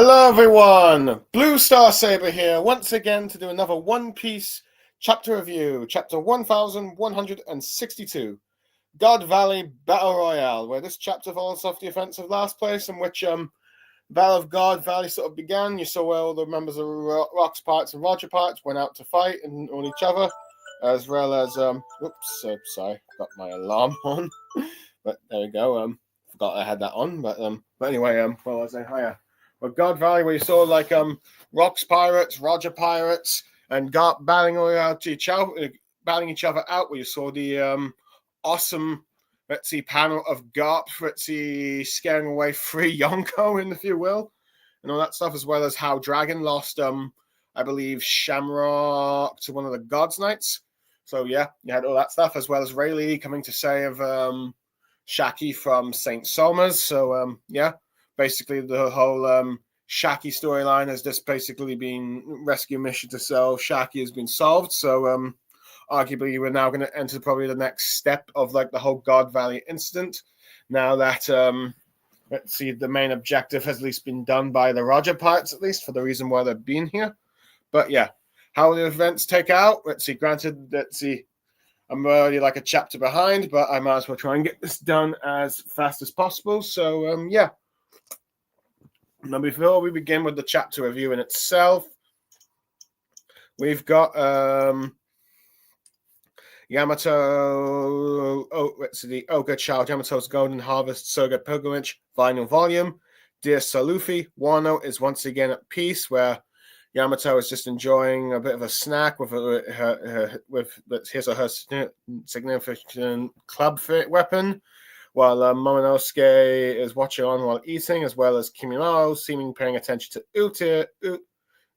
Hello everyone, Blue Star Saber here once again to do another One Piece chapter review, chapter 1162, God Valley Battle Royale, where this chapter follows off the events of last place in which Battle of God Valley sort of began. You saw where all the members of Rock's Pirates and Roger Pirates went out to fight and on each other, as well as sorry, got my alarm on, but there we go. Forgot I had that on, but anyway, what was I higher? Well, God Valley, where you saw like Rock's Pirates, Roger Pirates, and Garp battling each other out. Where you saw the awesome, panel of Garp, scaring away free Yonko, if you will, and all that stuff, as well as how Dragon lost, I believe, Shamrock to one of the Gods Knights. So yeah, you had all that stuff, as well as Rayleigh coming to save Shaki from Saint Somers. So yeah. Basically, the whole Shaki storyline has just basically been rescue mission to sell. Shaki has been solved. So, arguably, we're now going to enter probably the next step of like the whole God Valley incident. Now that, the main objective has at least been done by the Roger Pirates, at least for the reason why they've been here. But yeah, how the events take out. Granted, I'm already like a chapter behind, but I might as well try and get this done as fast as possible. So, yeah. Now, before we begin with the chapter review in itself, we've got Yamato, the Ogre Child, Yamato's Golden Harvest Soga Pilgrimage, Final Volume. Dear Sir Luffy, Wano is once again at peace, where Yamato is just enjoying a bit of a snack with his or her significant club weapon, while Momonosuke is watching on while eating, as well as Kimimaro seeming paying attention to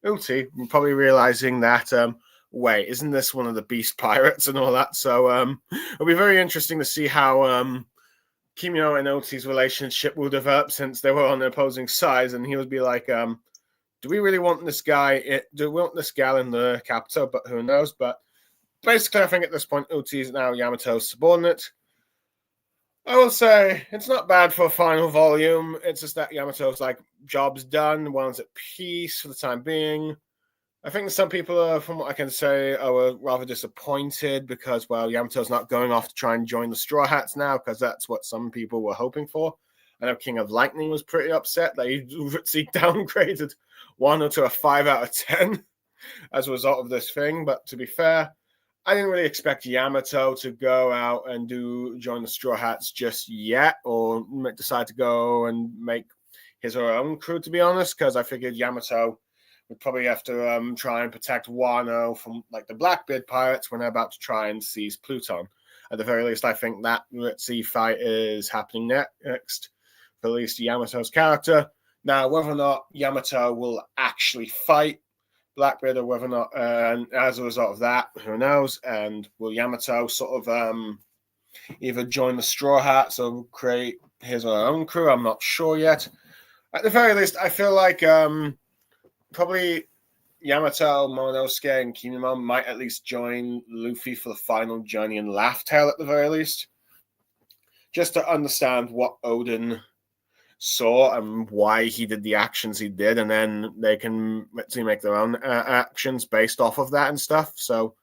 Uti, probably realizing that, wait, isn't this one of the Beast Pirates and all that? So it'll be very interesting to see how Kimimaro and Uti's relationship will develop, since they were on the opposing sides, and he would be like, do we really want this guy? Do we want this gal in the capital? But who knows? But basically, I think at this point, Uti is now Yamato's subordinate. I will say it's not bad for a final volume. It's just that Yamato's like, job's done, one's at peace for the time being. I think some people are, from what I can say, are rather disappointed because, well, Yamato's not going off to try and join the Straw Hats now, because that's what some people were hoping for. I know King of Lightning was pretty upset that he downgraded Wano to a 5 out of 10 as a result of this thing. But to be fair, I didn't really expect Yamato to go out and join the Straw Hats just yet, or decide to go and make his or her own crew, to be honest, because I figured Yamato would probably have to try and protect Wano from like the Blackbeard Pirates when they're about to try and seize Pluton. At the very least, I think that fight is happening next, for at least Yamato's character. Now, whether or not Yamato will actually fight Blackbeard, or whether or not, and as a result of that, who knows? And will Yamato sort of either join the Straw Hats or create his or her own crew? I'm not sure yet. At the very least, I feel like probably Yamato, Momonosuke, and Kimimaro might at least join Luffy for the final journey in Laugh Tale at the very least, just to understand what Oden saw and why he did the actions he did, and then they can make their own actions based off of that and stuff. So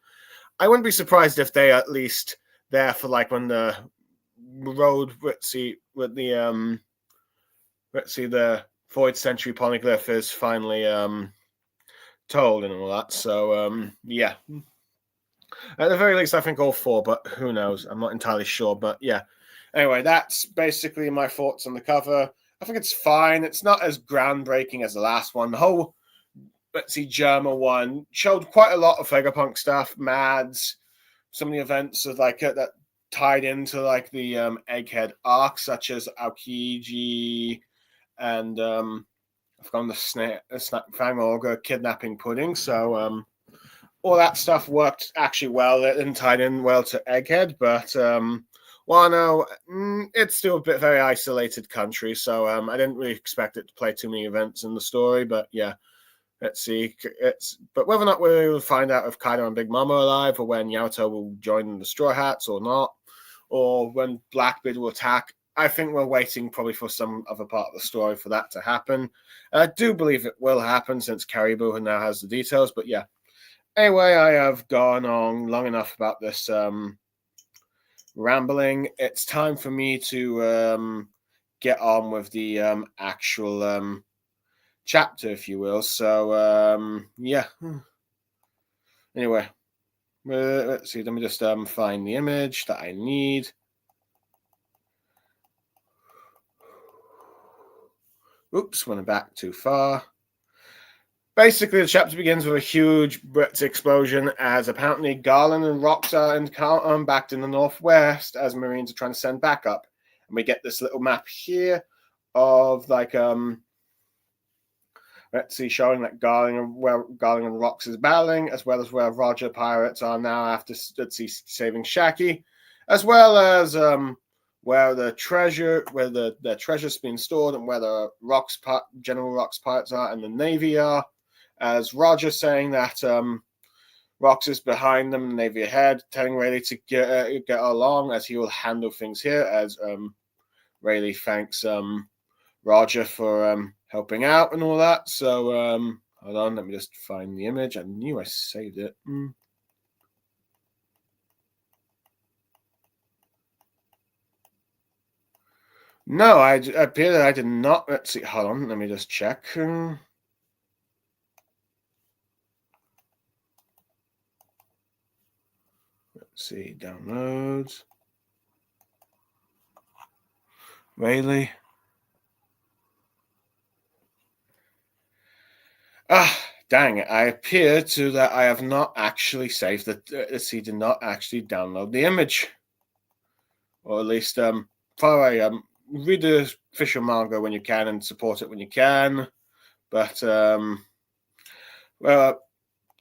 I wouldn't be surprised if they at least there for like when the road the Void Century Poneglyph is finally told and all that. So yeah, at the very least I think all four, but who knows, I'm not entirely sure. But yeah, anyway, that's basically my thoughts on the cover. I think it's fine. It's not as groundbreaking as the last one. The whole, Germa one showed quite a lot of Vegapunk stuff, Mads, some of the events of like that tied into like the Egghead arc, such as Aokiji and I've forgotten the Fangorger kidnapping Pudding. So all that stuff worked actually well and tied in well to Egghead, but Wano, it's still a bit very isolated country, so I didn't really expect it to play too many events in the story. But yeah, let's see. But whether or not we'll find out if Kaido and Big Mom are alive, or when Yamato will join the Straw Hats or not, or when Blackbeard will attack I think we're waiting probably for some other part of the story for that to happen. I do believe it will happen since Caribou now has the details, but yeah. Anyway, I have gone on long enough about this rambling. It's time for me to get on with the actual chapter, if you will. So, yeah. Anyway, let's see. Let me just find the image that I need. Oops, went back too far. Basically, the chapter begins with a huge Blitz explosion as apparently Garland and Rox are back in the northwest as Marines are trying to send backup. And we get this little map here of like let's see, showing that where Garland and Rox is battling, as well as where Roger pirates are now after saving Shaki, as well as where the treasure's been stored and where the General Rox pirates are and the Navy are. As Roger saying that Rox is behind them, the Navy ahead, telling Rayleigh to get along as he will handle things here. As Rayleigh thanks Roger for helping out and all that. So hold on, let me just find the image. I knew I saved it. No, I appear that I did not. Let's see. Hold on, let me just check. Let's see, downloads. Rayleigh. Dang it. I appear to that I have not actually saved the he did not actually download the image. Or at least probably read the official manga when you can and support it when you can. But well,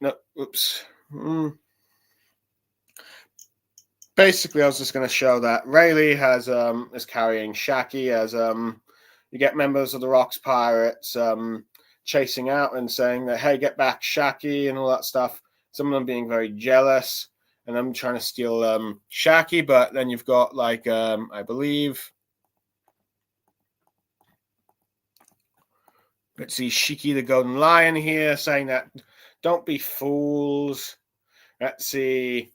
no, oops. Basically, I was just going to show that Rayleigh is carrying Shaki as you get members of the Rox Pirates chasing out and saying that, hey, get back Shaki and all that stuff. Some of them being very jealous and them trying to steal Shaki, but then you've got like I believe, let's see, Shiki the Golden Lion here saying that don't be fools. Let's see,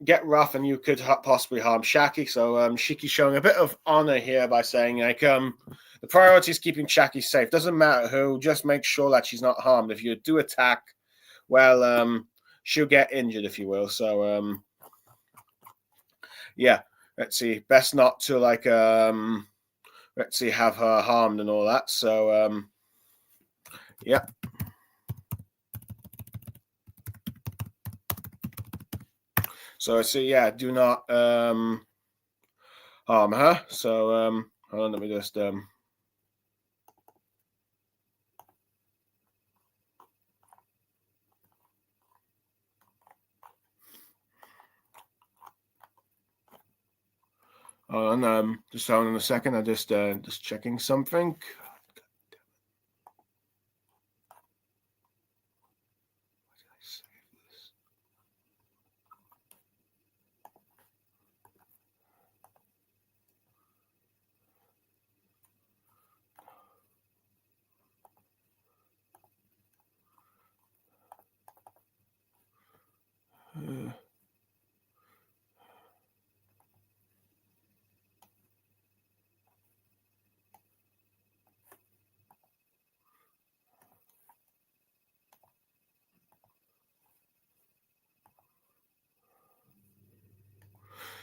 get rough and you could possibly harm Shaki. So Shiki showing a bit of honor here by saying like the priority is keeping Shaki safe. Doesn't matter who, just make sure that she's not harmed. If you do attack, well, she'll get injured, if you will. So yeah, let's see. Best not to like let's see, have her harmed and all that. So yeah. So yeah, do not harm her. So hold on, let me just hold on, just hold on a second. I just checking something.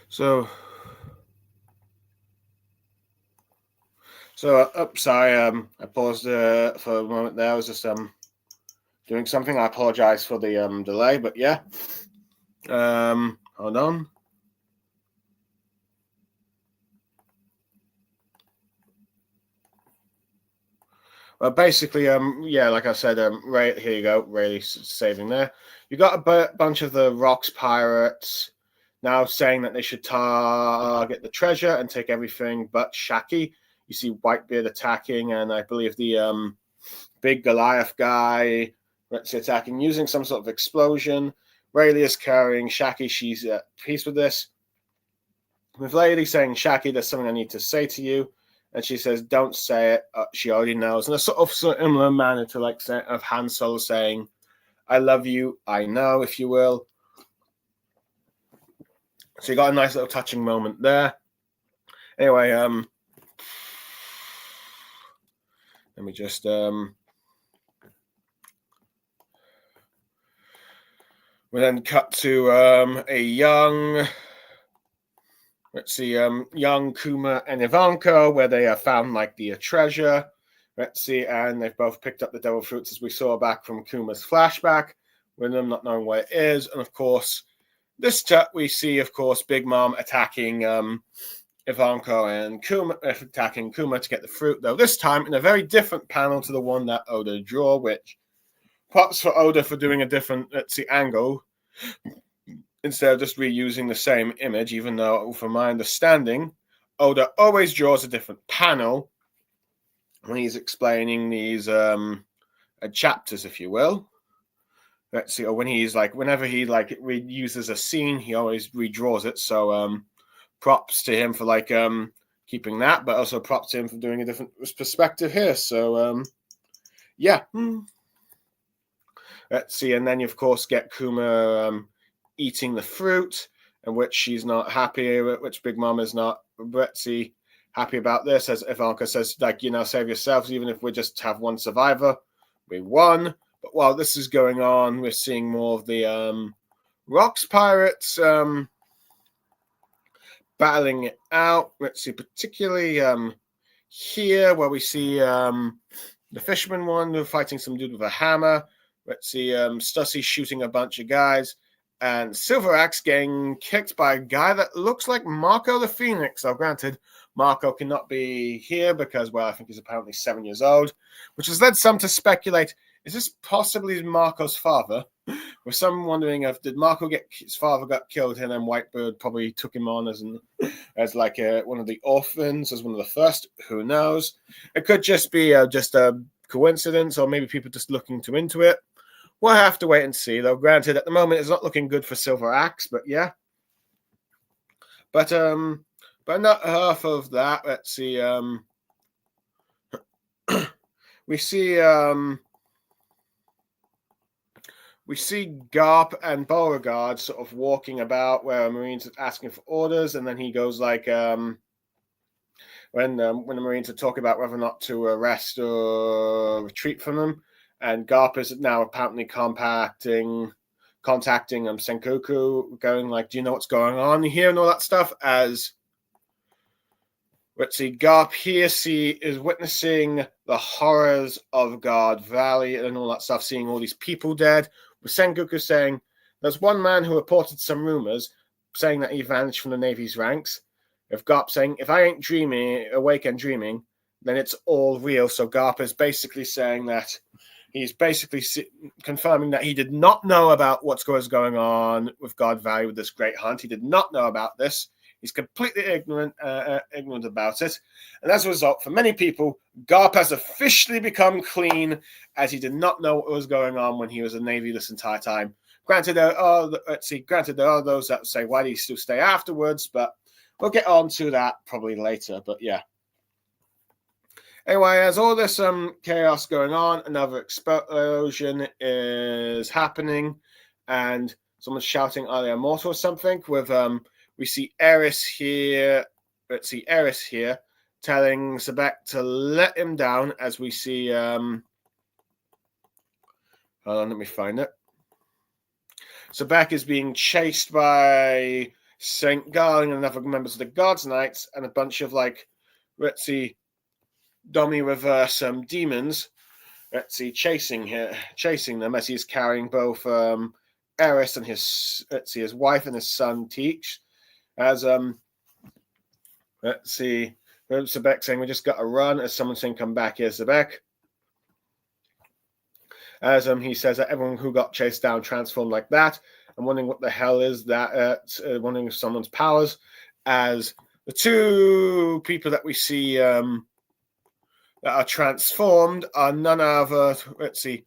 So sorry, I paused for a moment there. I was just doing something. I apologize for the delay, but yeah. Hold on. Well, basically, yeah, like I said, right here you go, really saving there. You got a bunch of the Rox pirates now saying that they should target the treasure and take everything but Shaki. You see Whitebeard attacking, and I believe the big Goliath guy that's attacking using some sort of explosion. Rayleigh is carrying Shaki. She's at peace with this. with Lady saying, Shaki, there's something I need to say to you. And she says, don't say it. She already knows. In a sort of similar manner to like of Han Solo saying, I love you, I know, if you will. So you got a nice little touching moment there. Anyway, let me just we then cut to a young, young Kuma and Ivanka, where they have found like the treasure. Let's see, and they've both picked up the devil fruits, as we saw back from Kuma's flashback, with them not knowing where it is. And of course, this we see, of course, Big Mom attacking Ivanka and Kuma, attacking Kuma to get the fruit, though this time in a very different panel to the one that Oda drew, which props for Oda for doing a different, angle, instead of just reusing the same image, even though, from my understanding, Oda always draws a different panel when he's explaining these chapters, if you will. Let's see, or when he's like, whenever he like reuses a scene, he always redraws it. So props to him for like keeping that, but also props to him for doing a different perspective here. So yeah. Let's see, and then you of course get Kuma eating the fruit, and which she's not happy, which Big Mom is not, Betsy, happy about this, as Ivanka says, like, save yourselves, even if we just have one survivor, we won. But while this is going on, we're seeing more of the Rocks pirates battling it out. Let's see, particularly here, where we see the fisherman one fighting some dude with a hammer. Let's see, Stussy shooting a bunch of guys, and Silver Axe getting kicked by a guy that looks like Marco the Phoenix. So granted, Marco cannot be here because, well, I think he's apparently 7 years old, which has led some to speculate, is this possibly Marco's father? With some wondering if did Marco get his father got killed, and then Whitebird probably took him on as like one of the orphans, as one of the first. Who knows? It could just be just a coincidence, or maybe people just looking too into it. We'll have to wait and see, though. Granted, at the moment, it's not looking good for Silver Axe, but yeah. But not half of that. Let's see. We see Garp and Beauregard sort of walking about where Marines are asking for orders, and then he goes like when the Marines are talking about whether or not to arrest or retreat from them. And Garp is now apparently contacting Sengoku, going like, do you know what's going on here and all that stuff? As, let's see, Garp here is witnessing the horrors of Guard Valley and all that stuff, seeing all these people dead, with Sengoku saying, there's one man who reported some rumors saying that he vanished from the Navy's ranks. If Garp saying, if I ain't awake and dreaming, then it's all real. So Garp is basically saying that he's basically confirming that he did not know about what's going on with Guard Valley with this great hunt. He did not know about this. He's completely ignorant about it. And as a result, for many people, Garp has officially become clean, as he did not know what was going on when he was a Navy this entire time. Granted, there are those that say, why do you still stay afterwards? But we'll get on to that probably later. But yeah. Anyway, as all this chaos going on, another explosion is happening, and someone's shouting, "Are they immortal?" or something. With we see Eris here. Let's see Eris here telling Sebek to let him down. As we see, hold on, let me find it. Sebek is being chased by Saint Garling and other members of the Guards Knights, and a bunch of let's see, dummy reverse demons. Let's see, chasing them as he's carrying both Eris and his wife and his son Teach. As let's see, Sebek saying we just got to run. As someone saying come back here, Sebek. As he says that everyone who got chased down transformed like that. I'm wondering what the hell is that. Wondering if someone's powers. As the two people that we see that are transformed are none other. Let's see,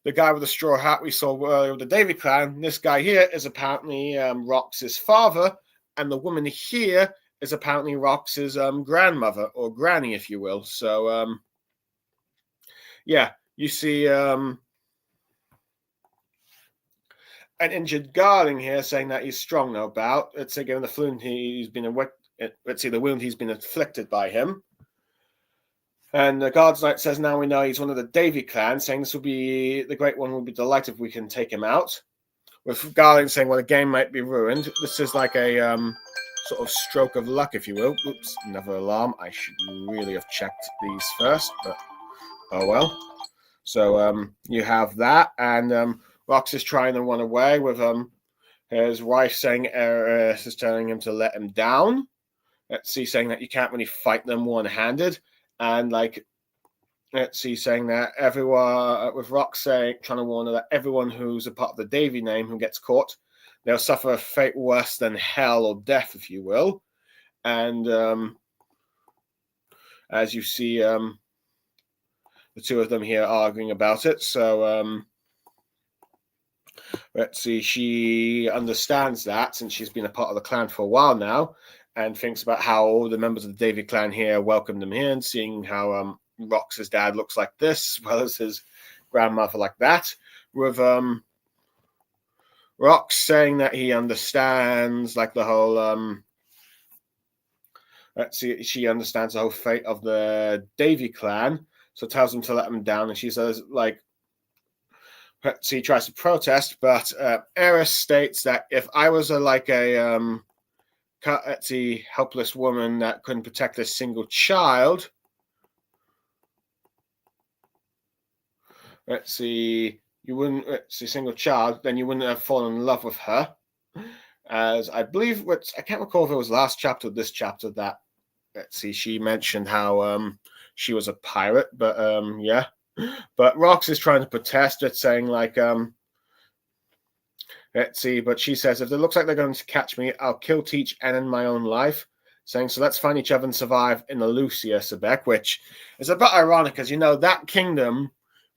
the guy with the straw hat we saw earlier with the Davy clan. This guy here is apparently Rox's father, and the woman here is apparently Rox's grandmother or granny, if you will. So yeah, you see an injured Garling here saying that he's strong, no doubt. Let's say given the wound he's been the wound he's been inflicted by him. And the Guards Knight says now we know he's one of the Davy clan, saying this will be the Great One will be delighted if we can take him out. With Garling saying, well, the game might be ruined. This is like a sort of stroke of luck, if you will. Oops, another alarm. I should really have checked these first, but oh well. So you have that, and Rox is trying to run away with his wife saying Eris is telling him to let him down. Let's see, saying that you can't really fight them one-handed. And like, let's see, saying that everyone, with Rox saying, trying to warn her that everyone who's a part of the Davy name who gets caught, they'll suffer a fate worse than hell or death, if you will. And as you see, the two of them here arguing about it. So let's see, she understands that since she's been a part of the clan for a while now, and thinks about how all the members of the Davy clan here welcomed him here, and seeing how Rox's dad looks like this, as well as his grandmother like that, with Rox saying that he understands like the whole let's see, she understands the whole fate of the Davy clan, so tells him to let him down, and she says like, let's see, tries to protest, but Eris states that if I was a helpless woman that couldn't protect a single child, single child, then you wouldn't have fallen in love with her. As I believe, I can't recall if it was last chapter or this chapter that, she mentioned how she was a pirate, but yeah. But Rox is trying to protest it, saying like, but she says, if it looks like they're going to catch me, I'll kill, teach, and end my own life. Saying, so let's find each other and survive in the Lucia, Sebek, which is a bit ironic, because, that kingdom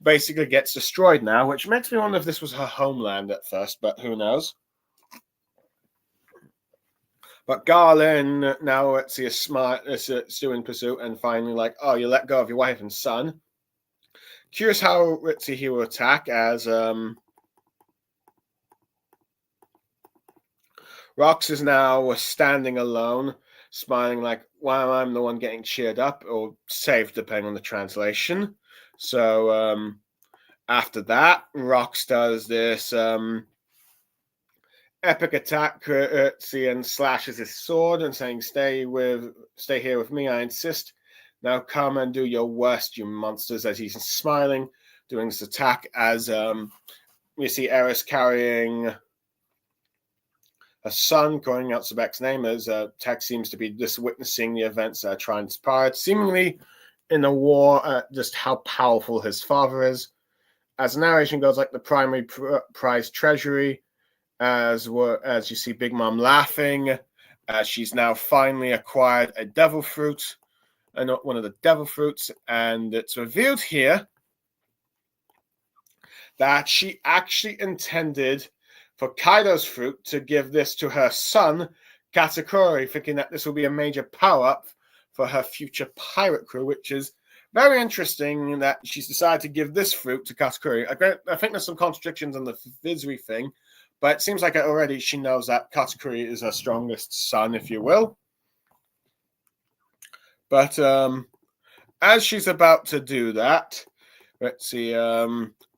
basically gets destroyed now, which makes me wonder if this was her homeland at first, but who knows. But Garland now, is smart, still in pursuit, and finally like, oh, you let go of your wife and son. Curious how he will attack, as Rox is now standing alone, smiling like, wow, I'm the one getting cheered up, or saved, depending on the translation. So after that, Rox does this epic attack, and slashes his sword and saying, stay here with me, I insist. Now come and do your worst, you monsters, as he's smiling, doing this attack, as we see Eris carrying a son, calling out Sebek's name, as Tech seems to be just witnessing the events that are transpired, seemingly in the war, just how powerful his father is. As the narration goes, like the primary prize treasury, as you see Big Mom laughing, as she's now finally acquired a devil fruit, not one of the devil fruits, and it's revealed here that she actually intended for Kaido's fruit to give this to her son, Katakuri, thinking that this will be a major power-up for her future pirate crew, which is very interesting that she's decided to give this fruit to Katakuri. I think there's some contradictions on the Vizri thing, but it seems like already she knows that Katakuri is her strongest son, if you will. But as she's about to do that, let's see,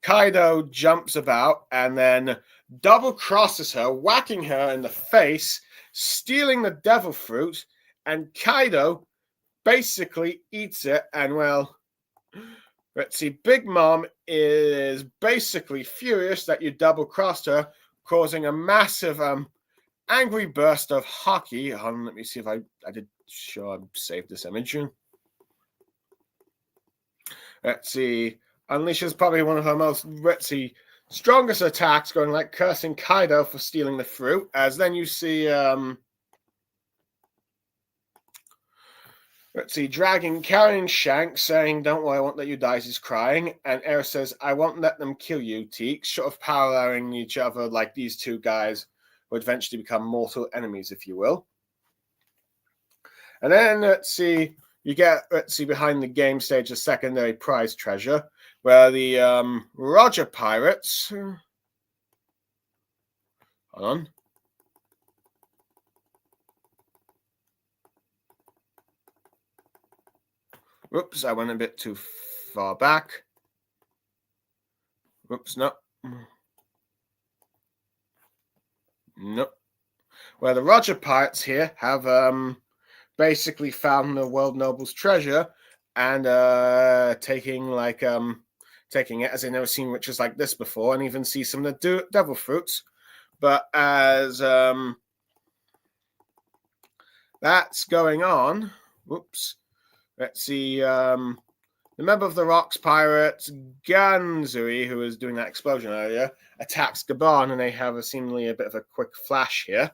Kaido jumps about and then double crosses her, whacking her in the face, stealing the devil fruit, and Kaido basically eats it. And well, let's see, Big Mom is basically furious that you double crossed her, causing a massive angry burst of hockey. Let me see if I did sure I saved this image. Let's see. Unleashes probably one of her most, strongest attacks, going like cursing Kaido for stealing the fruit. As then you see, carrying Shanks, saying, don't worry, I won't let you die, he's crying. And Eris says, I won't let them kill you, Teak, sort of paralleling each other like these two guys would eventually become mortal enemies, if you will. And then let's see, you get behind the game stage a secondary prize treasure where the Roger Pirates. Hold on. Whoops, I went a bit too far back. Whoops, no. Nope. Where the Roger Pirates here have basically found the world noble's treasure and taking it, as they've never seen riches like this before, and even see some of the devil fruits. But as that's going on, whoops, let's see, the member of the Rocks Pirates, Ganzui, who was doing that explosion earlier, attacks Gabon, and they have seemingly a bit of a quick flash here.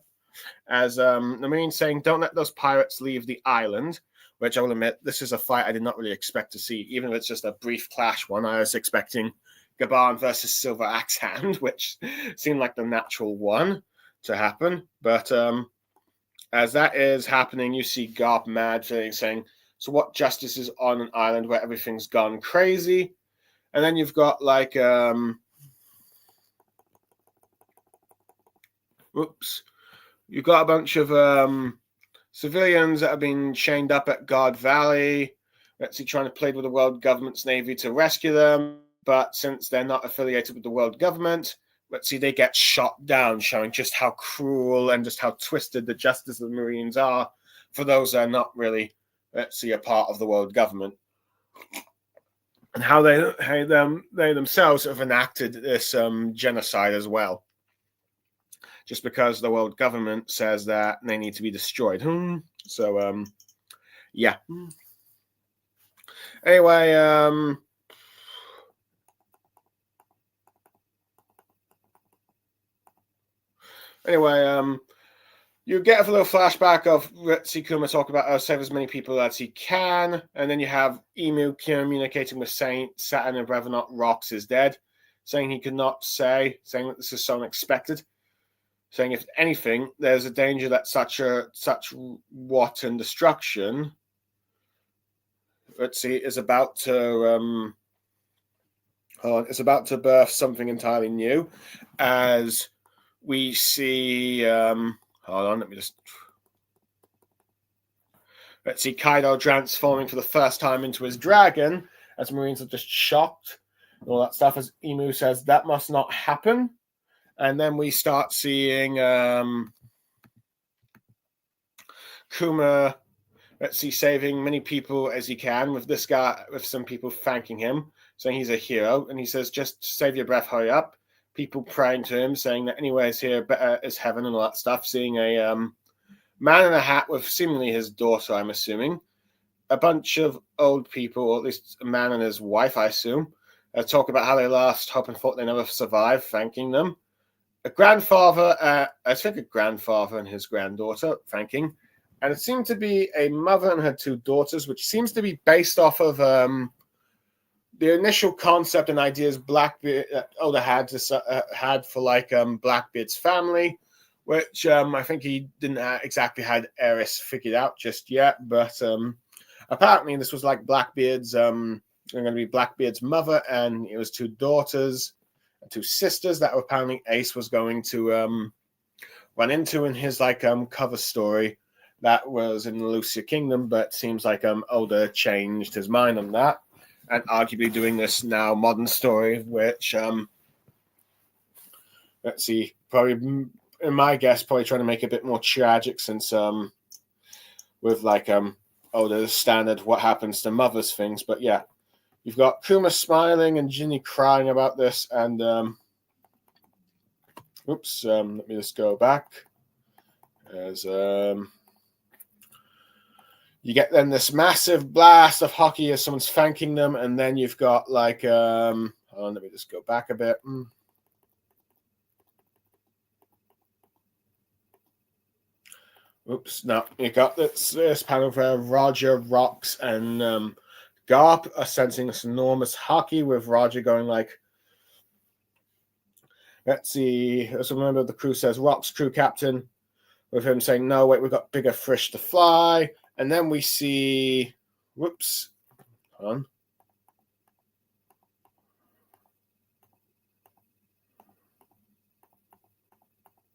As the Marine's saying, don't let those pirates leave the island, which I will admit, this is a fight I did not really expect to see, even if it's just a brief clash one. I was expecting Gabon versus Silver Axe Hand, which seemed like the natural one to happen. But as that is happening, you see Garp mad saying, so what justice is on an island where everything's gone crazy? And then you've got like, you've got a bunch of civilians that have been chained up at Guard Valley. Let's see, trying to plead with the world government's navy to rescue them. But since they're not affiliated with the world government, let's see, they get shot down, showing just how cruel and just how twisted the justice of the Marines are for those that are not really, let's see, a part of the world government. And how they themselves have enacted this genocide as well. Just because the world government says that they need to be destroyed. So, yeah. Anyway, you get a little flashback of Kuma talk about save as many people as he can, and then you have Emu communicating with Saint Saturn and whether or not Rox is dead, saying he could not say, saying that this is so unexpected. Saying, if anything, there's a danger that such rot and destruction, let's see, is about to birth something entirely new. As we see, hold on, let's see Kaido transforming for the first time into his dragon, as Marines are just shocked and all that stuff. As Emu says, that must not happen. And then we start seeing Kuma, let's see, saving many people as he can, with this guy, with some people thanking him, saying he's a hero. And he says, just save your breath, hurry up. People praying to him, saying that anywhere is here, better is heaven and all that stuff. Seeing a man in a hat with seemingly his daughter, I'm assuming. A bunch of old people, or at least a man and his wife, I assume, talk about how they lost hope and thought they never survived, thanking them. A grandfather, I think a grandfather and his granddaughter, thanking. And it seemed to be a mother and her two daughters, which seems to be based off of the initial concept and ideas Blackbeard Oda had for like Blackbeard's family, which I think he didn't exactly had Eris figured out just yet. But apparently this was like Blackbeard's going to be Blackbeard's mother, and it was two daughters. Two sisters that apparently Ace was going to run into in his like cover story that was in the Lucia Kingdom, but seems like Oda changed his mind on that and arguably doing this now modern story, which let's see, probably in my guess, probably trying to make it a bit more tragic since with like Oda's standard what happens to mothers things, but yeah. You've got Kuma smiling and Ginny crying about this, and let me just go back. As you get then this massive blast of hockey as someone's thanking them, and then you've got like let me just go back a bit. No, you got this panel where Roger, Rox, and Garp are sensing this enormous hockey with Roger going like, let's see, as a member of the crew says, Rock's crew captain, with him saying, no, wait, we've got bigger fish to fly. And then we see, whoops, hold on.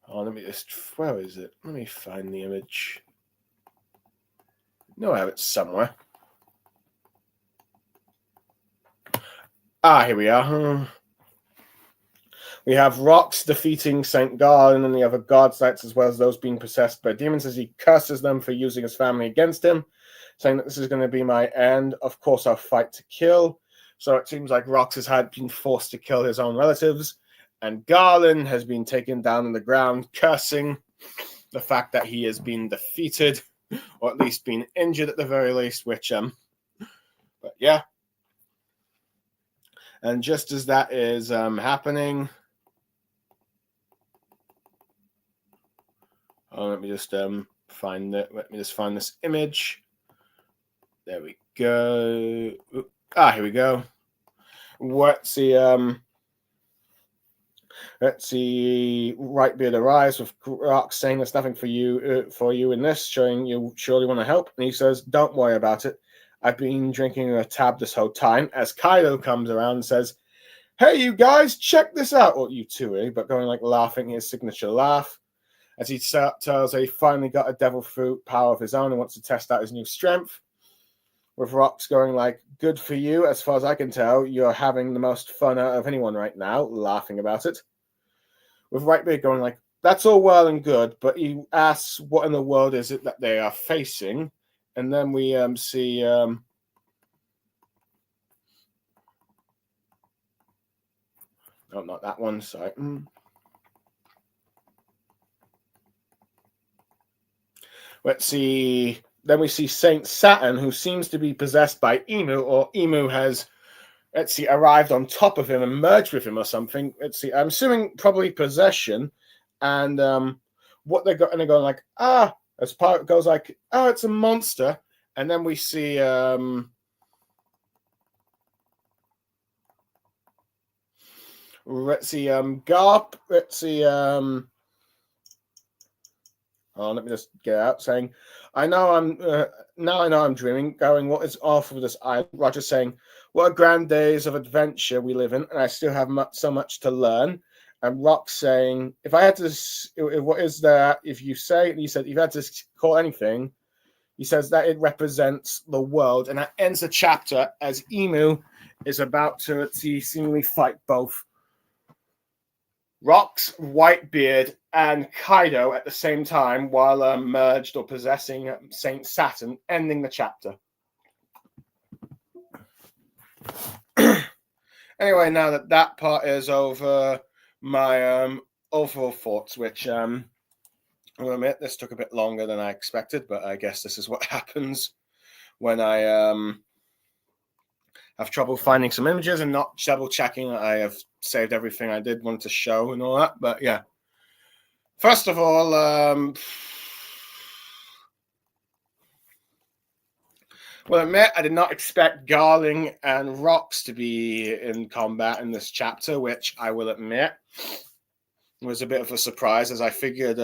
Oh, let me just, where is it? Let me find the image. No, I have it somewhere. Ah, here we are. We have Rox defeating St. Garland and the other Guards Knights, as well as those being possessed by demons, as he curses them for using his family against him, saying that this is going to be my end. Of course, I'll fight to kill. So it seems like Rox has been forced to kill his own relatives, and Garland has been taken down on the ground, cursing the fact that he has been defeated, or at least been injured at the very least, which, but yeah. And just as that is happening, let me just find it. Let me just find this image. There we go. Here we go. Let's see. Whitebeard arrives with Rox saying there's nothing for you in this, showing you surely want to help. And he says, "Don't worry about it. I've been drinking a tab this whole time." As Kaido comes around and says, "Hey, you guys, check this out." Or you too, but going like laughing, his signature laugh. As he tells he finally got a devil fruit power of his own and wants to test out his new strength. With Rox going like, "Good for you. As far as I can tell, you're having the most fun out of anyone right now," laughing about it. With Whitebeard going like, "That's all well and good," but he asks what in the world is it that they are facing. And then we see... no, not that one, sorry. Let's see. Then we see Saint Saturn, who seems to be possessed by Emu, or Emu has, let's see, arrived on top of him and merged with him or something. Let's see. I'm assuming probably possession. And what they got, and they're going like, as part goes like, it's a monster. And then we see let's see, Garp, let's see, let me just get out saying, I know I'm dreaming, going, what is off with this island? Roger saying, what a grand days of adventure we live in, and I still have so much to learn. And Rox saying, if I had to, what is there, if you say, and he said, if you had to call anything, he says that it represents the world, and that ends the chapter as Emu is about to seemingly fight both Rox, Whitebeard, and Kaido at the same time while merged or possessing Saint Saturn, ending the chapter. Anyway, now that part is over, my overall thoughts, which I'll admit this took a bit longer than I expected, but I guess this is what happens when I have trouble finding some images and not double checking that I have saved everything I did want to show and all that. But yeah, first of all, well, admit I did not expect Garling and Rox to be in combat in this chapter, which I will admit was a bit of a surprise, as I figured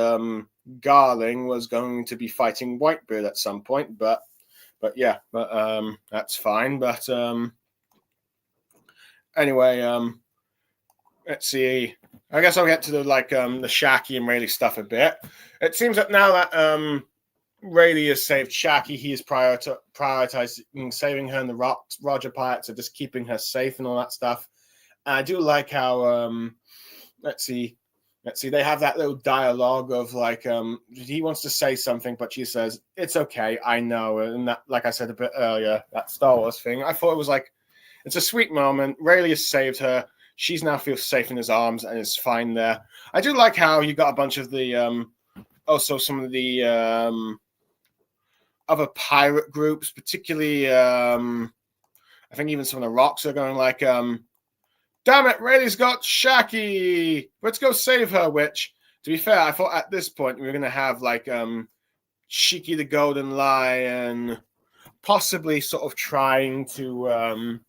Garling was going to be fighting Whitebeard at some point, but yeah, that's fine. But anyway, let's see. I guess I'll get to the Shaki and Rayleigh stuff a bit. It seems that now that Rayleigh has saved Shaki, he is prioritizing saving her, and the Roger Pirates are just keeping her safe and all that stuff. And I do like how let's see, they have that little dialogue of he wants to say something, but she says, "It's okay, I know." And that, like I said a bit earlier, that Star Wars thing, I thought it was it's a sweet moment. Rayleigh has saved her. She's now feels safe in his arms and is fine there. I do like how you got a bunch of the also some of the other pirate groups, particularly I think even some of the Rocks are going like, "Damn it, Rayleigh's got Shaki. Let's go save her." Which, to be fair, I thought at this point we were going to have Shiki the Golden Lion possibly sort of trying to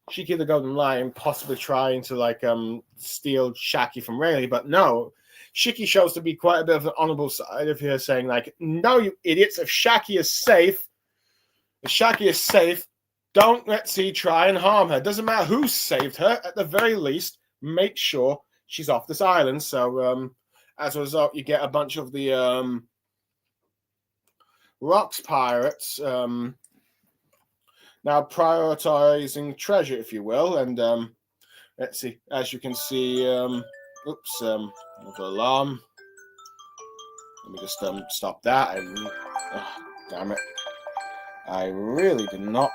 Shiki the Golden Lion possibly trying to steal Shaki from Rayleigh, but no, Shiki shows to be quite a bit of an honorable side of here, saying like, no, you idiots, if Shaki is safe, don't, let's see, try and harm her. Doesn't matter who saved her, at the very least, make sure she's off this island. So as a result, you get a bunch of the Rocks pirates now prioritizing treasure, if you will. And let's see, as you can see, oops, another alarm. Let me just stop that. Damn it. I really did not.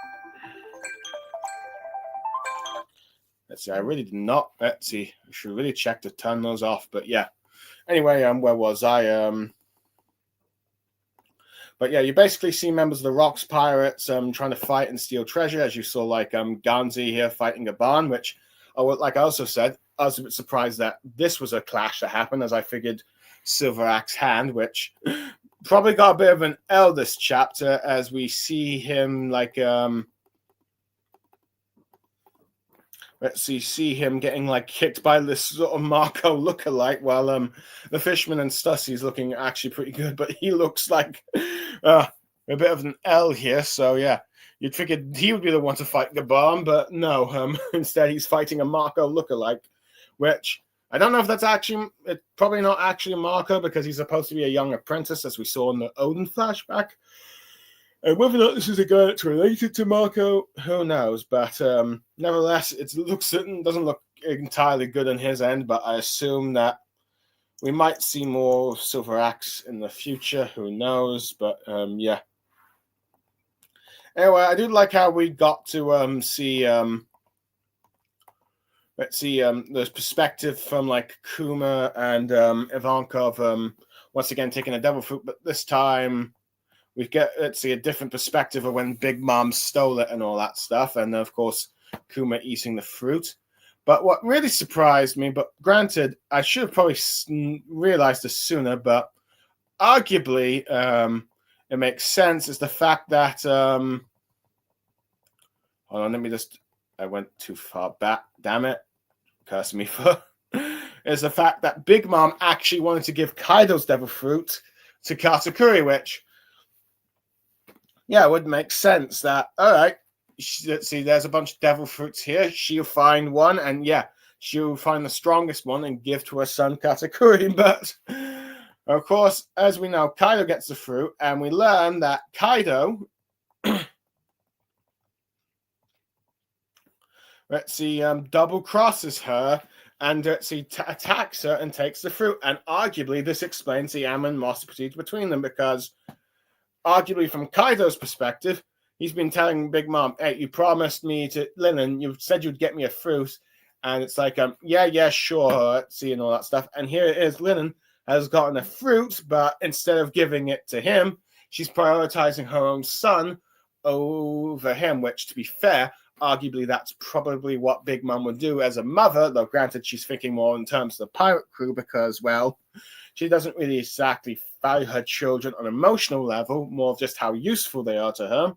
Let's see, I really did not. Let's see, I should really check to turn those off. But yeah. Anyway, where was I? But yeah, you basically see members of the Rocks pirates trying to fight and steal treasure, as you saw like Ganzi here fighting Gaban, which, like I also said, I was a bit surprised that this was a clash that happened, as I figured Silver Axe hand, which probably got a bit of an L this chapter, as we see him like see him getting like kicked by this sort of Marco lookalike, while the Fishman and Stussy's looking actually pretty good, but he looks like a bit of an L here. So yeah, you'd figured he would be the one to fight Gaban, but no, instead he's fighting a Marco lookalike, which I don't know if that's actually, it's probably not actually Marco, because he's supposed to be a young apprentice, as we saw in the Odin flashback. And whether or not this is a guy that's related to Marco, who knows? But nevertheless, it doesn't look entirely good on his end. But I assume that we might see more Silver Axe in the future. Who knows? But yeah. Anyway, I do like how we got to see. Let's see the perspective from like Kuma and Ivankov once again taking a devil fruit, but this time we get, let's see, a different perspective of when Big Mom stole it and all that stuff, and of course Kuma eating the fruit. But what really surprised me, but granted, I should have probably realized this sooner, but arguably it makes sense, is the fact that hold on, let me just, I went too far back, damn it, curse me for is the fact that Big Mom actually wanted to give Kaido's devil fruit to Katakuri, which, yeah, it would make sense that, all right, let's see, there's a bunch of devil fruits here. She'll find one, and yeah, she'll find the strongest one and give to her son Katakuri. But, of course, as we know, Kaido gets the fruit, and we learn that Kaido, let's see, double crosses her, and let's see, attacks her and takes the fruit. And arguably, this explains the animosity between them, because arguably, from Kaido's perspective, he's been telling Big Mom, hey, you promised me to Linen, you said you'd get me a fruit. And it's like, yeah, sure, let's see, and all that stuff. And here it is, Linen has gotten a fruit, but instead of giving it to him, she's prioritizing her own son over him, which, to be fair, arguably that's probably what Big Mom would do as a mother, though granted she's thinking more in terms of the pirate crew, because, well, she doesn't really exactly value her children on an emotional level, more of just how useful they are to her.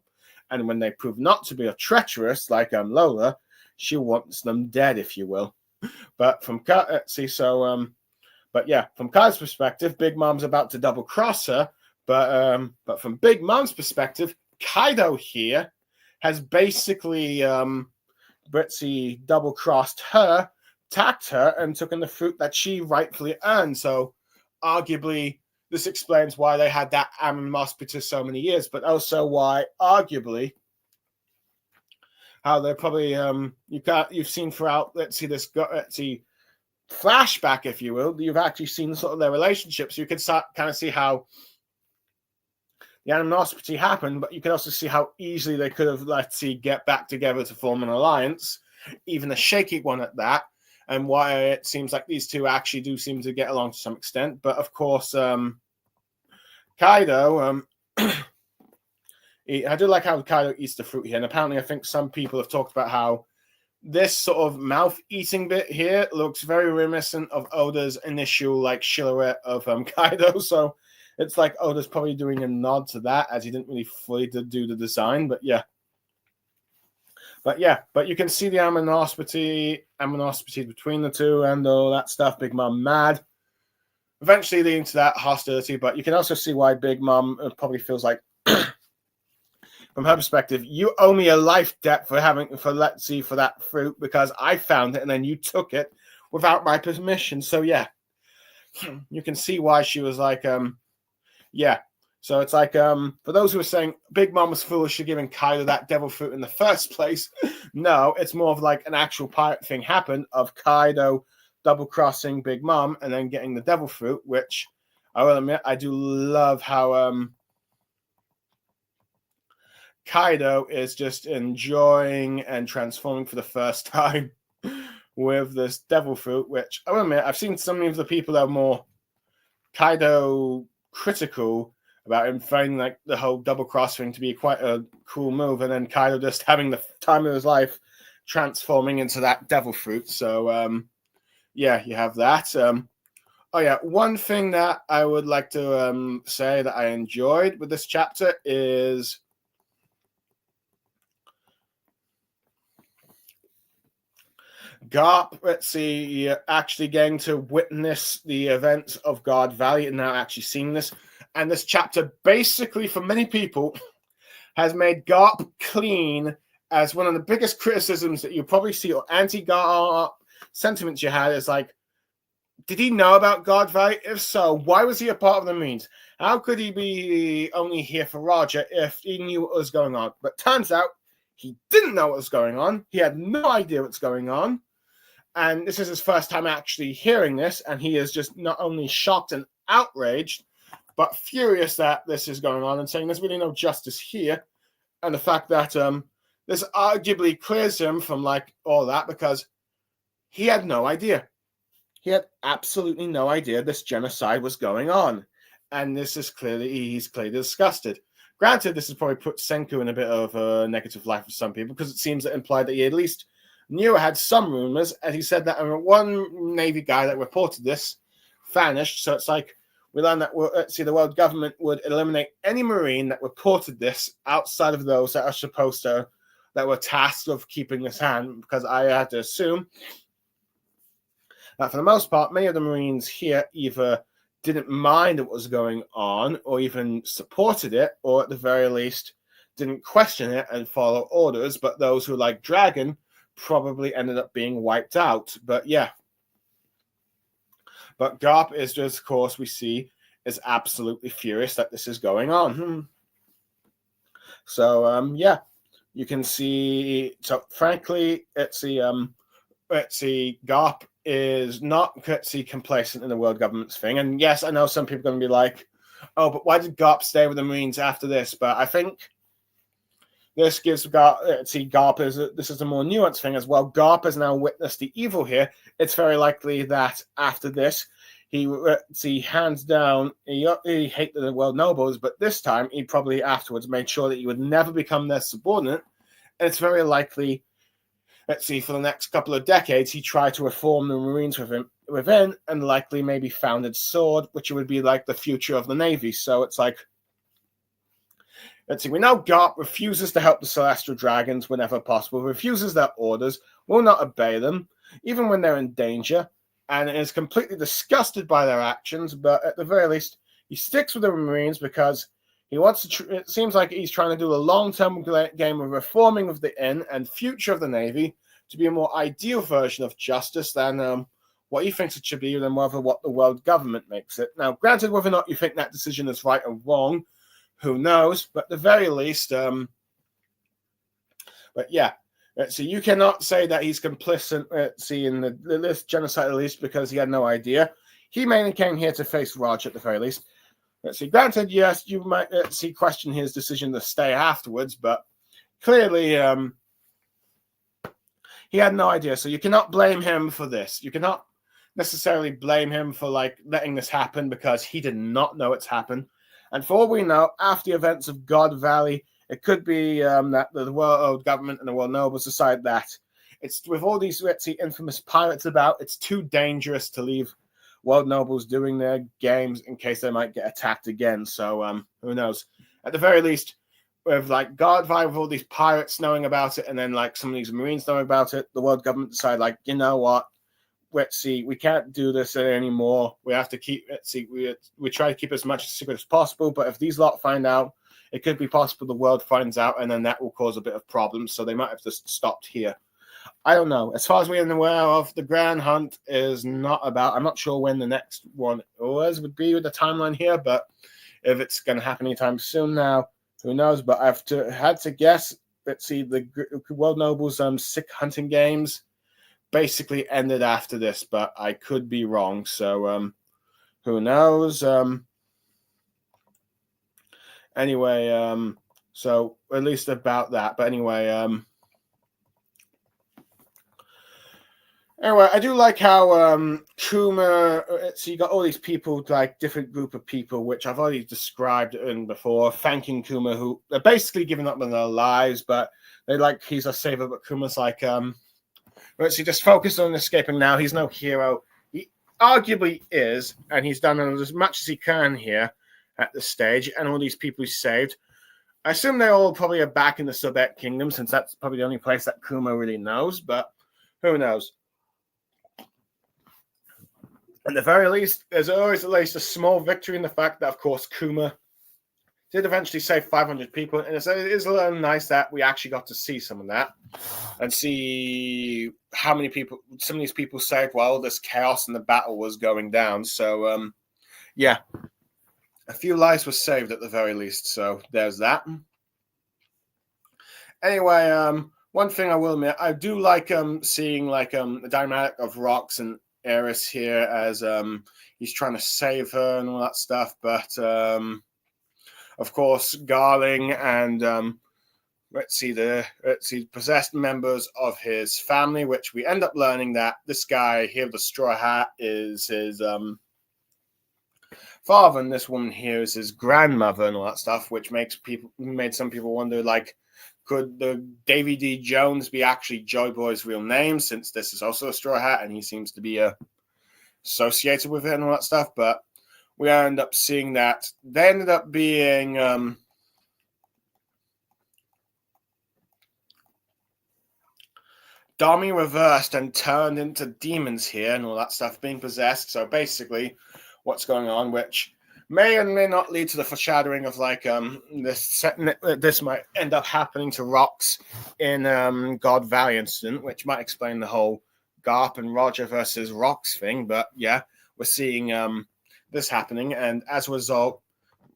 And when they prove not to be a treacherous, like Lola, she wants them dead, if you will. But from let's see, so but yeah, from Kai's perspective, Big Mom's about to double cross her. But from Big Mom's perspective, Kaido here has basically Britzy double crossed her, attacked her, and taken the fruit that she rightfully earned. So arguably, this explains why they had that animosity so many years, but also why, arguably, how they're probably you've seen throughout. Let's see flashback, if you will. You've actually seen sort of their relationships. You could kind of see how the animosity happened, but you could also see how easily they could have, let's see, get back together to form an alliance, even a shaky one at that. And why it seems like these two actually do seem to get along to some extent. But of course, Kaido, I do like how Kaido eats the fruit here. And apparently, I think some people have talked about how this sort of mouth-eating bit here looks very reminiscent of Oda's initial, like, silhouette of Kaido. So it's like Oda's probably doing a nod to that, as he didn't really fully do the design. But yeah. But you can see the animosity between the two and all that stuff. Big Mom mad. eventually leading to that hostility. But you can also see why Big Mom probably feels like, from her perspective, you owe me a life debt for that fruit because I found it and then you took it without my permission. So yeah, you can see why she was like, yeah. So it's like, for those who are saying Big Mom was foolish for giving Kaido that devil fruit in the first place, no, it's more of like an actual pirate thing happened of Kaido double-crossing Big Mom and then getting the devil fruit, which I will admit, I do love how Kaido is just enjoying and transforming for the first time with this devil fruit, which I will admit, I've seen some of the people that are more Kaido critical about him finding like the whole double cross thing to be quite a cool move, and then Kaido just having the time of his life transforming into that devil fruit. So yeah, you have that. Oh yeah, one thing that I would like to say that I enjoyed with this chapter is Garp, let's see, actually getting to witness the events of God Valley and now actually seeing this. And this chapter, basically, for many people, has made Garp clean as one of the biggest criticisms that you probably see, or anti-Garp sentiments you had, is like, did he know about God Valley? If so, why was he a part of the Marines? How could he be only here for Roger if he knew what was going on? But turns out he didn't know what was going on. He had no idea what's going on. And this is his first time actually hearing this, and he is just not only shocked and outraged, but furious that this is going on and saying there's really no justice here. And the fact that this arguably clears him from like all that because he had no idea. He had absolutely no idea this genocide was going on. And this is he's clearly disgusted. Granted, this has probably put Senku in a bit of a negative light for some people because it seems to imply that he at least knew had some rumors, and he said that one Navy guy that reported this vanished. So it's like we learned that the world government would eliminate any Marine that reported this outside of those that are supposed to, that were tasked with keeping this hand, because I had to assume that for the most part, many of the Marines here either didn't mind what was going on or even supported it, or at the very least didn't question it and follow orders. But those who, like Dragon, probably ended up being wiped out. But yeah. But Garp is just, of course, we see, is absolutely furious that this is going on. So, yeah, you can see. So, frankly, Garp is not complacent in the world government's thing. And yes, I know some people are going to be like, oh, but why did Garp stay with the Marines after this? But I think this gives Garp this is a more nuanced thing as well. Garp has now witnessed the evil here. It's very likely that after this, hands down, he hated the world nobles, but this time he probably afterwards made sure that he would never become their subordinate. And it's very likely, for the next couple of decades, he tried to reform the Marines within and likely maybe founded Sword, which would be like the future of the Navy. So it's like, we know Garp refuses to help the Celestial Dragons whenever possible, refuses their orders, will not obey them, even when they're in danger, and is completely disgusted by their actions, but at the very least, he sticks with the Marines because he wants to, it seems like he's trying to do a long-term game of reforming of the Inn and future of the Navy to be a more ideal version of justice than what he thinks it should be, than whether what the world government makes it. Now, granted, whether or not you think that decision is right or wrong, who knows? But at the very least, but yeah, so you cannot say that he's complicit, in this genocide at least, because he had no idea. He mainly came here to face Roger at the very least. Granted, yes, you might question his decision to stay afterwards, but clearly he had no idea. So you cannot blame him for this. You cannot necessarily blame him for like letting this happen because he did not know it's happened. And for all we know, after the events of God Valley, it could be that the world government and the world nobles decide that it's, with all these infamous pirates about, it's too dangerous to leave world nobles doing their games in case they might get attacked again. So who knows? At the very least, with like God Valley, with all these pirates knowing about it, and then like some of these Marines knowing about it, the world government decide like, you know what? let's see, we can't do this anymore. We have to keep, let's see, we try to keep as much secret as possible, but if these lot find out, it could be possible the world finds out, and then that will cause a bit of problems, so they might have just stopped here. I don't know. As far as we're aware of, the Grand Hunt is not about, I'm not sure when the next one would be with the timeline here, but if it's going to happen anytime soon now, who knows? But had to guess, let's see, the World Nobles Sick Hunting Games basically ended after this, but I could be wrong, so who knows? Anyway, so at least about that. But anyway, I do like how Kuma. So you got all these people, like different group of people, which I've already described in before, thanking Kuma, who they're basically giving up on their lives, but they like he's a saver. But Kuma's like, let's see, just focus on escaping now. He's no hero. He arguably is, and he's done as much as he can here at this stage, and all these people he's saved. I assume they all probably are back in the Sobek Kingdom, since that's probably the only place that Kuma really knows, but who knows? At the very least, there's always at least a small victory in the fact that, of course, Kuma did eventually save 500 people, and it is a little nice that we actually got to see some of that and see how many people, some of these people saved while this chaos in the battle was going down. So, yeah, a few lives were saved at the very least, so there's that. Anyway, one thing I will admit, I do like seeing like the dynamic of Rox and Eris here as he's trying to save her and all that stuff, but of course Garling and let's see possessed members of his family, which we end up learning that this guy here with the straw hat is his father, and this woman here is his grandmother and all that stuff, which made some people wonder, like, could the Davy D. Jones be actually Joy Boy's real name, since this is also a straw hat and he seems to be associated with it and all that stuff? But we end up seeing that they ended up being Dami reversed and turned into demons here and all that stuff, being possessed. So basically what's going on, which may or may not lead to the foreshadowing of like this might end up happening to Rox in God Valley incident, which might explain the whole Garp and Roger versus Rox thing. But yeah, we're seeing this happening, and as a result,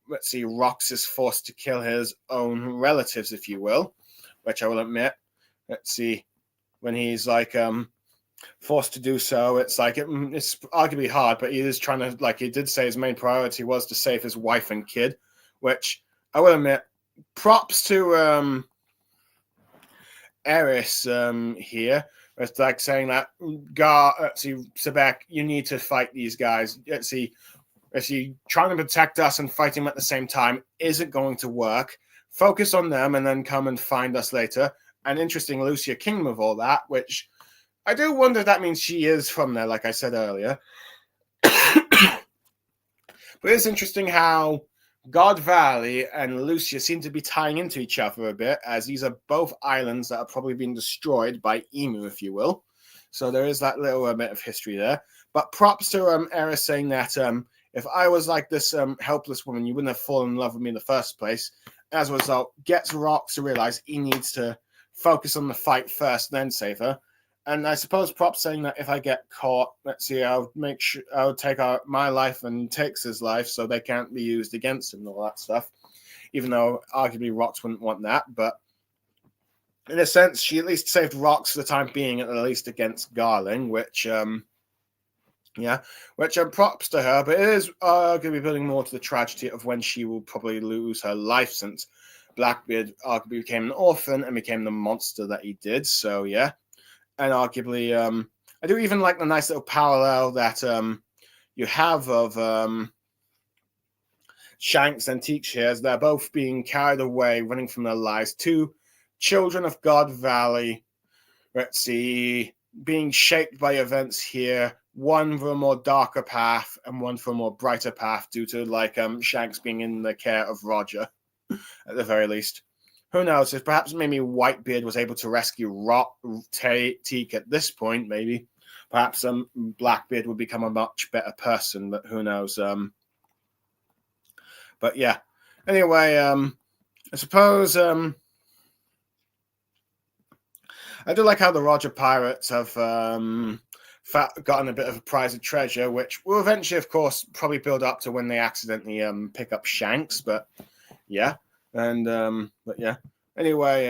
let's see, Rox is forced to kill his own relatives, if you will, which I will admit. Let's see, when he's like forced to do so, it's like it's arguably hard, but he is trying to, like he did say, his main priority was to save his wife and kid, which I will admit, props to Eris here. It's like saying that Sobek, you need to fight these guys. Let's see, trying to protect us and fighting them at the same time isn't going to work. Focus on them and then come and find us later. And interesting, Lucia Kingdom of all that, which I do wonder if that means she is from there, like I said earlier. But it's interesting how God Valley and Lucia seem to be tying into each other a bit, as these are both islands that are probably being destroyed by Emu, if you will. So there is that little bit of history there. But props to Eris saying that if I was like this helpless woman, you wouldn't have fallen in love with me in the first place. As a result, gets Rox to realize he needs to focus on the fight first, then save her. And I suppose props saying that if I get caught, let's see, I'll make sure I'll take out my life and takes his life, so they can't be used against him and all that stuff. Even though arguably Rox wouldn't want that, but in a sense, she at least saved Rox for the time being, at least against Garling, which props to her. But it is going to be building more to the tragedy of when she will probably lose her life, since Blackbeard arguably became an orphan and became the monster that he did. So yeah. And arguably, I do even like the nice little parallel that you have of Shanks and Teach here, as they're both being carried away, running from their lives. Two children of God Valley, let's see, being shaped by events here. One for a more darker path and one for a more brighter path, due to like Shanks being in the care of Roger, at the very least. Who knows? If perhaps maybe Whitebeard was able to rescue Teak at this point, maybe. perhaps Blackbeard would become a much better person, but who knows? But yeah. Anyway, I suppose I do like how the Roger Pirates have gotten a bit of a prize of treasure, which will eventually, of course, probably build up to when they accidentally pick up Shanks. But yeah, and but yeah. Anyway,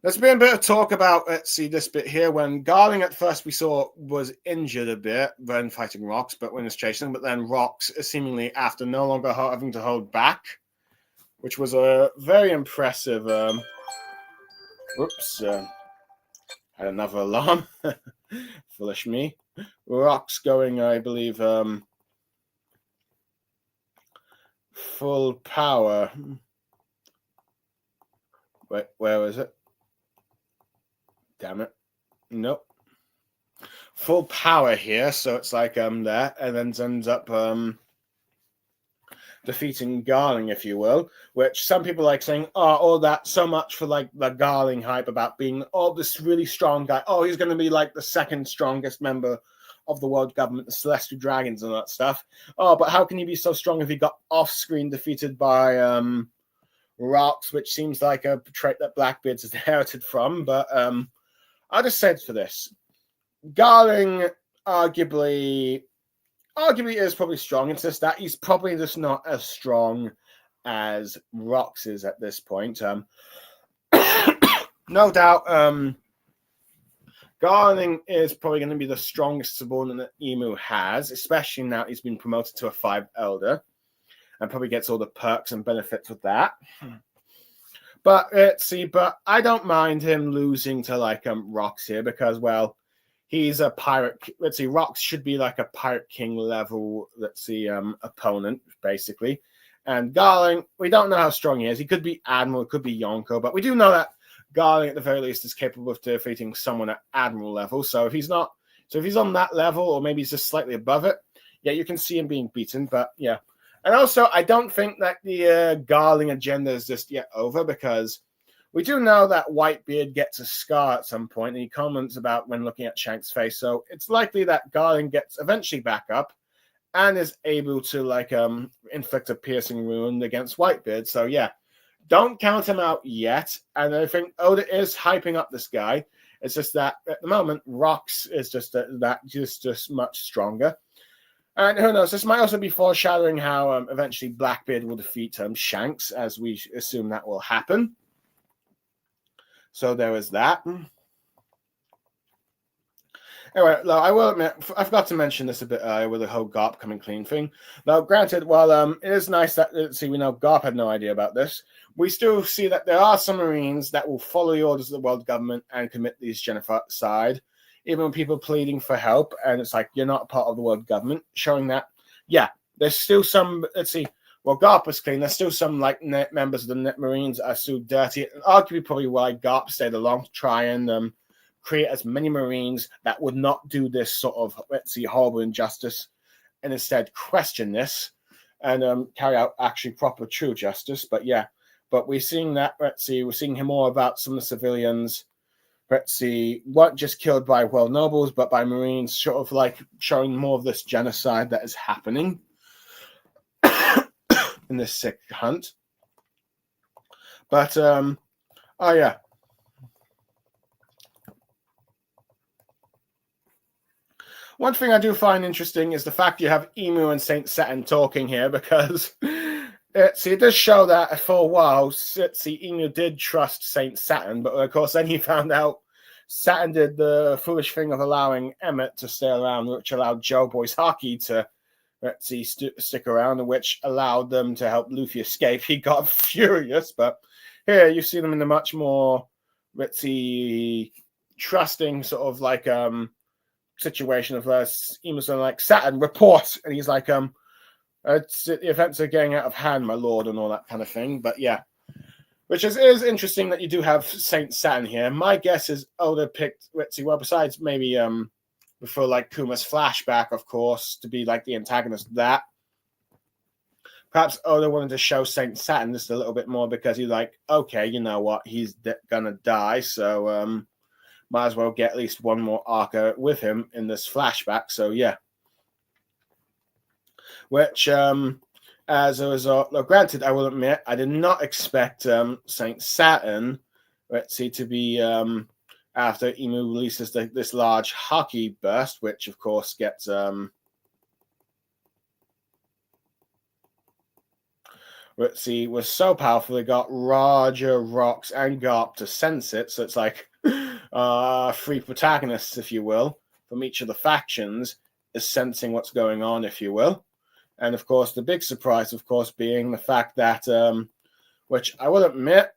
there's been a bit of talk about, let's see this bit here, when Garling at first we saw was injured a bit when fighting Rox, but when it's chasing, but then Rox seemingly after no longer having to hold back, which was a very impressive. Whoops, had another alarm. Foolish me. Rox going, I believe, full power. Wait, where was it? Damn it. Nope. Full power here, so it's like there, and then ends up defeating Garling, if you will, which some people like saying, oh, that so much for like the Garling hype about being this really strong guy. Oh, he's going to be like the second strongest member of the world government, the Celestial Dragons and that stuff. Oh, but how can he be so strong if he got off-screen defeated by Rox, which seems like a trait that Blackbeard's inherited from. But I'll just say it for this. Garling arguably is probably strong. It's just that he's probably just not as strong as Rox is at this point. No doubt, Garling is probably going to be the strongest subordinate that Emu has, especially now he's been promoted to a 5 Elder, and probably gets all the perks and benefits with that. But let's see, but I don't mind him losing to like Rox here because, well, he's a pirate. Let's see, Rox should be like a Pirate King level, let's see, opponent, basically. And Garling, we don't know how strong he is. He could be Admiral, it could be Yonko, but we do know that Garling, at the very least, is capable of defeating someone at Admiral level. So if he's on that level, or maybe he's just slightly above it, yeah, you can see him being beaten. But yeah. And also, I don't think that the Garling agenda is just yet over, because we do know that Whitebeard gets a scar at some point, and he comments about when looking at Shank's face. So it's likely that Garling gets eventually back up and is able to like inflict a piercing wound against Whitebeard. So yeah, don't count him out yet. And I think Oda is hyping up this guy. It's just that at the moment, Rox is just much stronger. And who knows, this might also be foreshadowing how eventually Blackbeard will defeat Shanks, as we assume that will happen. So there is that. Anyway, no, I will admit, I forgot to mention this a bit earlier with the whole Garp coming clean thing. Now, granted, while it is nice that, we know Garp had no idea about this, we still see that there are some Marines that will follow the orders of the world government and commit these genocide, even when people are pleading for help, and it's like, you're not part of the world government, showing that, yeah, there's still some, well, Garp was clean. There's still some like members of the Net Marines are still dirty. And arguably, probably why Garp stayed along to try and create as many Marines that would not do this sort of, horrible injustice, and instead question this and carry out actually proper, true justice. But yeah, but we're seeing that. We're seeing more about some of the civilians. Weren't just killed by world nobles, but by Marines, sort of like showing more of this genocide that is happening in this sick hunt. But oh yeah. One thing I do find interesting is the fact you have Emu and Saint Saturn talking here, because it does show that for a while, Emu did trust Saint Saturn, but of course then he found out Saturn did the foolish thing of allowing Emmett to stay around, which allowed Joe Boy's Hockey to stick around, which allowed them to help Luffy escape. He got furious, but here you see them in a much more trusting sort of like situation of Emerson like, Saturn, report, and he's like the events are getting out of hand, my lord, and all that kind of thing. But yeah, which is interesting that you do have Saint Saturn here. My guess is Oda picked well, besides maybe before like Kuma's flashback, of course, to be like the antagonist of that. Perhaps Oda wanted to show Saint Saturn just a little bit more, because he's like, okay, you know what, he's gonna die, so might as well get at least one more arc with him in this flashback. So yeah. Which, as a result, granted, I will admit, I did not expect Saint Saturn, to be after Emu releases this large hockey burst, which of course gets was so powerful. They got Roger, Rox, and Garp to sense it. So it's like three protagonists, if you will, from each of the factions is sensing what's going on, if you will. And of course, the big surprise, of course, being the fact that, which I will admit,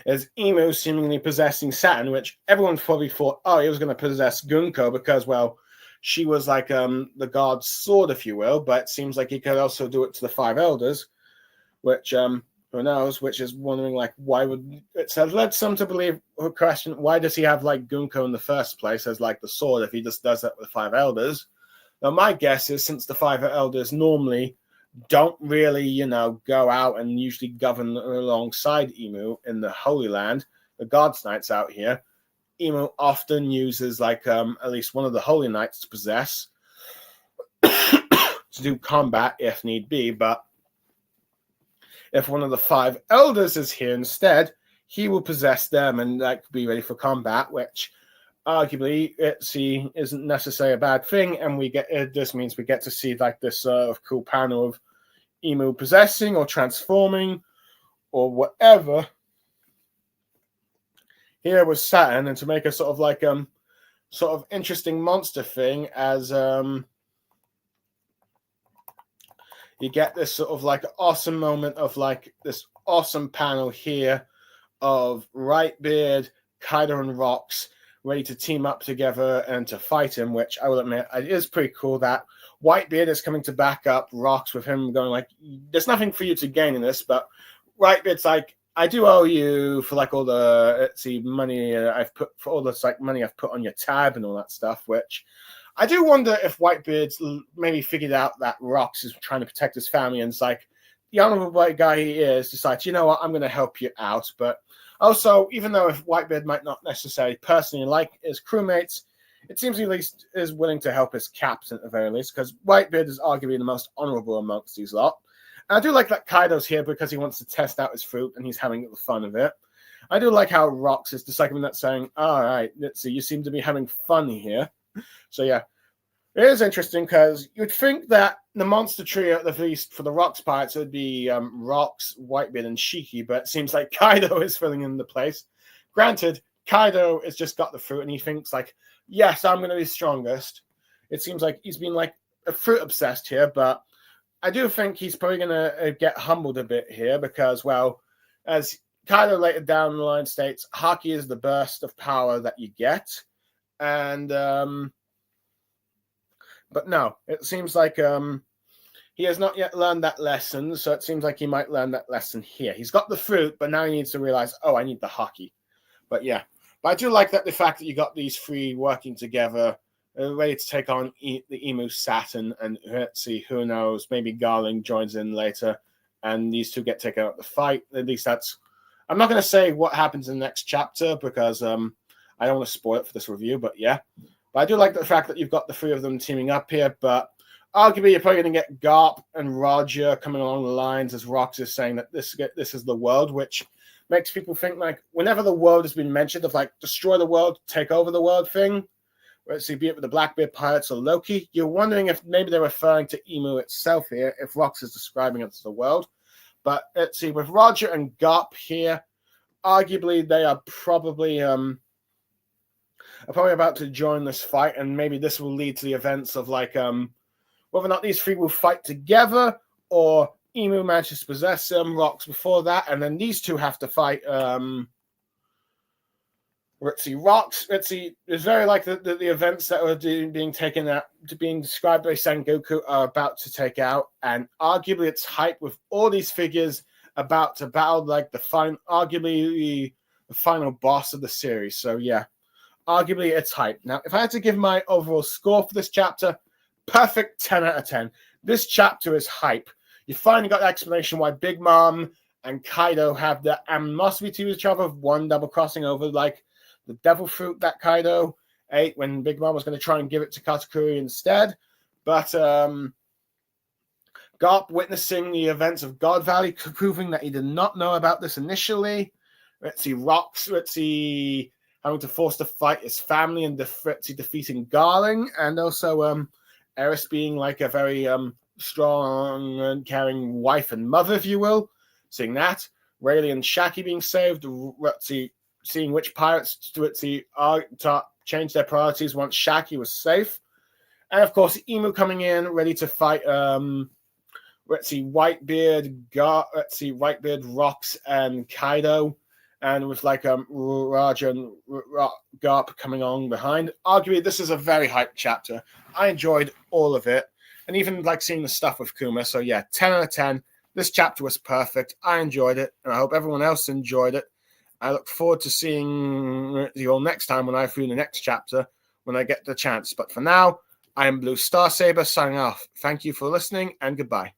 is Emu seemingly possessing Saturn, which everyone probably thought, oh, he was going to possess Gunko because, well, she was like the god's sword, if you will, but it seems like he could also do it to the Five Elders, which, who knows, which is wondering, like, why would... It led some to believe, or question, why does he have, like, Gunko in the first place as, like, the sword if he just does that with the Five Elders? Now, my guess is since the Five Elders normally don't really, go out and usually govern alongside Emu in the Holy Land, the God's Knights out here, Emu often uses like at least one of the Holy Knights to possess to do combat if need be. But if one of the Five Elders is here instead, he will possess them and like be ready for combat, which arguably isn't necessarily a bad thing. And this means we get to see like this cool panel of Emu possessing or transforming or whatever. Here was Saturn, and to make a sort of interesting monster thing, as you get this sort of like awesome moment of like this awesome panel here of Whitebeard, Kaido, and Rox ready to team up together and to fight him, which I will admit it is pretty cool that Whitebeard is coming to back up Rox with him going like, there's nothing for you to gain in this, but Whitebeard's like, I do owe you for like all the money I've put for all this like money I've put on your tab and all that stuff. Which I do wonder if Whitebeard's maybe figured out that Rox is trying to protect his family, and it's like the honorable white guy he is decides, you know what, I'm going to help you out. But also, even though if Whitebeard might not necessarily personally like his crewmates, it seems he at least is willing to help his captain at the very least, because Whitebeard is arguably the most honorable amongst these lot. I do like that Kaido's here because he wants to test out his fruit and he's having the fun of it. I do like how Rox is just like that saying, all right, let's see, you seem to be having fun here. So yeah, it is interesting because you'd think that the monster trio, at least for the Rox pirates, it would be Rox, Whitebeard, and Shiki, but it seems like Kaido is filling in the place. Granted, Kaido has just got the fruit and he thinks like, yes, I'm going to be strongest. It seems like he's been like a fruit obsessed here, but I do think he's probably going to get humbled a bit here because, well, as Kaido later down the line states, Haki is the burst of power that you get. And, but no, it seems like he has not yet learned that lesson. So it seems like he might learn that lesson here. He's got the fruit, but now he needs to realize, oh, I need the Haki. But yeah, but I do like that the fact that you got these three working together, ready to take on the Emu Saturn, and let's see, who knows, maybe Garling joins in later, and these two get taken out the fight. At least that's... I'm not going to say what happens in the next chapter, because I don't want to spoil it for this review, but yeah. But I do like the fact that you've got the three of them teaming up here, but arguably you're probably going to get Garp and Roger coming along the lines, as Rox is saying that this is the world, which makes people think, like, whenever the world has been mentioned of, like, destroy the world, take over the world thing, let's see, be it with the Blackbeard Pirates or Loki, you're wondering if maybe they're referring to Emu itself here, if Rox is describing it as the world. But let's see, with Roger and Garp here, arguably they are probably about to join this fight, and maybe this will lead to the events of like whether or not these three will fight together, or Emu manages to possess Rox before that, and then these two have to fight let's see, Rox, let's see, it's very like the events that are being taken out, being described by Sengoku are about to take out, and arguably it's hype with all these figures about to battle like arguably the final boss of the series. So yeah, arguably it's hype. Now, if I had to give my overall score for this chapter, perfect 10 out of 10. This chapter is hype. You finally got the explanation why Big Mom and Kaido have the animosity to each other, one double crossing over like the devil fruit that Kaido ate when Big Mom was going to try and give it to Katakuri instead. But Garp witnessing the events of God Valley, proving that he did not know about this initially. Let's see, Rocks, having to force to fight his family and defeating Garling, and also Eris being like a very strong and caring wife and mother, if you will. Seeing that. Rayleigh and Shaki being saved. Seeing which pirates change their priorities once Shaki was safe. And of course, Imu coming in, ready to fight Whitebeard, Rocks, and Kaido. And with Raja and Garp coming on behind. Arguably, this is a very hyped chapter. I enjoyed all of it. And even seeing the stuff with Kuma. So yeah, 10 out of 10. This chapter was perfect. I enjoyed it. And I hope everyone else enjoyed it. I look forward to seeing you all next time when I read the next chapter when I get the chance. But for now, I am Blue Star Saber signing off. Thank you for listening and goodbye.